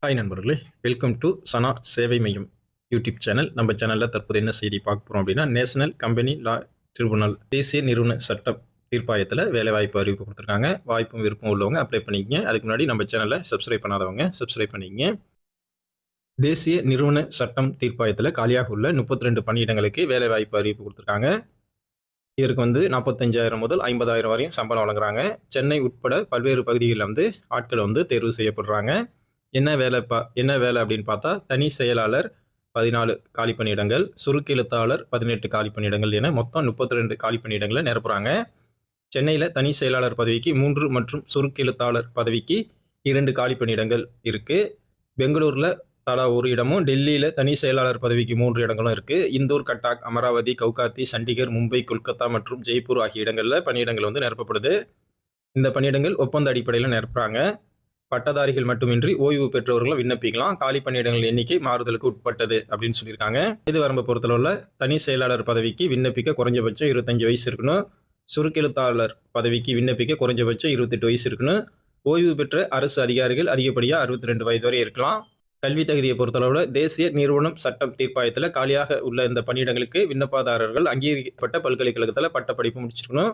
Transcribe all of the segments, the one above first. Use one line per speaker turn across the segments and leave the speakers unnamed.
Hi நண்பர்களே, welcome to சனா சேவை மையம் யூடியூப் சேனல். நம்ம சேனலில் தற்போது என்ன செய்தி பார்க்க போகிறோம் அப்படின்னா, நேஷனல் கம்பெனி லா ட்ரிபுனல் தேசிய நிறுவன சட்டம் தீர்ப்பாயத்தில் வேலைவாய்ப்பு அறிவிப்பு கொடுத்துருக்காங்க. வாய்ப்பும் விருப்பம் உள்ளவங்க அப்ளை பண்ணிக்கங்க. அதுக்கு முன்னாடி நம்ம சேனலை சப்ஸ்கிரைப் பண்ணாதவங்க சப்ஸ்கிரைப் பண்ணிக்கங்க. தேசிய நிறுவன சட்டம் தீர்ப்பாயத்தில் காலியாக உள்ள 32 பணியிடங்களுக்கு வேலைவாய்ப்பு அறிவிப்பு கொடுத்துருக்காங்க. இதற்கு 45,000 முதல் 50,000 வரையும் சம்பளம் வழங்குறாங்க. சென்னை உட்பட பல்வேறு பகுதிகளில் ஆட்கள் தேர்வு செய்யப்படுறாங்க. என்ன வேலை அப்படின்னு பார்த்தா, தனி செயலாளர் 14 காலி பணியிடங்கள், சுருக்கெழுத்தாளர் 18 காலி பணியிடங்கள் என மொத்தம் 32 காலி பணியிடங்களை நிரப்புறாங்க. சென்னையில் தனி செயலாளர் பதவிக்கு 3 மற்றும் சுருக்கெழுத்தாளர் பதவிக்கு 2 காலி பணியிடங்கள் இருக்குது. பெங்களூரில் தலா 1 இடமும், டெல்லியில் தனி செயலாளர் பதவிக்கு 3 இடங்களும் இருக்குது. இந்தூர், கட்டாக், அமராவதி, கவுகாத்தி, சண்டிகர், மும்பை, கொல்கத்தா மற்றும் ஜெய்ப்பூர் ஆகிய இடங்களில் பணியிடங்கள் நிரப்பப்படுது. இந்த பணியிடங்கள் ஒப்பந்த அடிப்படையில் நிரப்புறாங்க. பட்டதாரிகள் மட்டுமின்றி ஓய்வு பெற்றவர்களும் விண்ணப்பிக்கலாம். காலி பணியிடங்கள் எண்ணிக்கை மாறுதலுக்கு உட்பட்டது அப்படின்னு சொல்லியிருக்காங்க. இது வரம்பு பொறுத்தளவுல தனி செயலாளர் பதவிக்கு விண்ணப்பிக்க குறைஞ்சபட்சம் 25 வயசு இருக்கணும். சுருக்கெழுத்தாளர் பதவிக்கு விண்ணப்பிக்க குறைஞ்சபட்சம் 28 வயசு இருக்கணும். ஓய்வு பெற்ற அரசு அதிகாரிகள் அதிகப்படியாக 62 வயது வரை இருக்கலாம். கல்வி தகுதியை பொறுத்தளவுல தேசிய நிறுவனம் சட்டம் தீர்ப்பாயத்தில் காலியாக உள்ள இந்த பணியிடங்களுக்கு விண்ணப்பதாரர்கள் அங்கீகரிக்கப்பட்ட பல்கலைக்கழகத்தில் பட்டப்படிப்பு முடிச்சிருக்கணும்.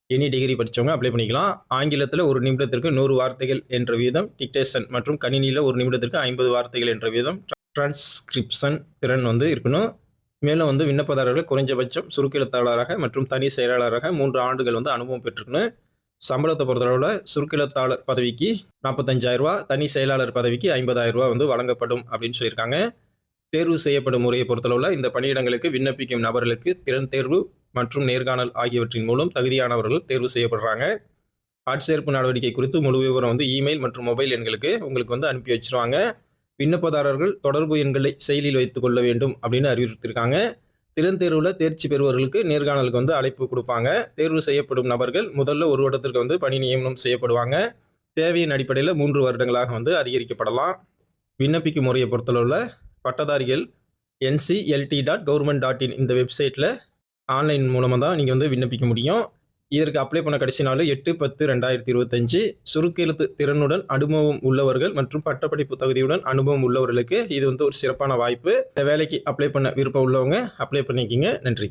எனி டிகிரி படித்தவங்க அப்ளை பண்ணிக்கலாம். ஆங்கிலத்தில் 1 நிமிடத்திற்கு 100 வார்த்தைகள் என்ற வீதம் டிக்டேஷன் மற்றும் கணினியில் 1 நிமிடத்திற்கு 50 வார்த்தைகள் என்ற வீதம் டிரான்ஸ்கிரிப்ஷன் திறன் இருக்கணும். மேலும் விண்ணப்பதாரர்கள் குறைஞ்சபட்சம் சுருக்கெழுத்தாளராக மற்றும் தனி செயலாளராக 3 ஆண்டுகள் அனுபவம் பெற்றிருக்கணும். சம்பளத்தை பொறுத்தளவில் சுருக்கெழுத்தாளர் பதவிக்கு 45,000 ரூபா, தனி செயலாளர் பதவிக்கு 50,000 ரூபா வழங்கப்படும் அப்படின்னு சொல்லியிருக்காங்க. தேர்வு செய்யப்படும் முறையை பொறுத்தளவில் இந்த பணியிடங்களுக்கு விண்ணப்பிக்கும் நபர்களுக்கு திறன் தேர்வு மற்றும் நேர்காணல் ஆகியவற்றின் மூலம் தகுதியானவர்கள் தேர்வு செய்யப்படுறாங்க. ஆட்சேர்ப்பு நடவடிக்கை குறித்து முழு விவரம் இமெயில் மற்றும் மொபைல் எண்களுக்கு உங்களுக்கு அனுப்பி வச்சிருவாங்க. விண்ணப்பதாரர்கள் தொடர்பு எண்களை செயலில் வைத்துக் கொள்ள வேண்டும் அப்படின்னு அறிவுறுத்திருக்காங்க. திறன் தேர்வில் தேர்ச்சி பெறுவர்களுக்கு நேர்காணலுக்கு அழைப்பு கொடுப்பாங்க. தேர்வு செய்யப்படும் நபர்கள் முதல்ல ஒரு வருடத்திற்கு பணி நியமனம் செய்யப்படுவாங்க. தேவையின் அடிப்படையில் 3 வருடங்களாக அதிகரிக்கப்படலாம். விண்ணப்பிக்கும் முறையை பொறுத்தளவில் பட்டதாரிகள் nct.government.in இந்த வெப்சைட்டில் ஆன்லைன் மூலமாக தான் நீங்கள் விண்ணப்பிக்க முடியும். இதற்கு அப்ளை பண்ண கடைசி நாள் 8/10/2025. சுருக்கெழுத்து திறனுடன் அனுபவம் உள்ளவர்கள் மற்றும் பட்டப்படிப்பு தகுதியுடன் அனுபவம் உள்ளவர்களுக்கு இது ஒரு சிறப்பான வாய்ப்பு. இந்த வேலைக்கு அப்ளை பண்ண விருப்பம் உள்ளவங்க அப்ளை பண்ணிக்கிங்க. நன்றி.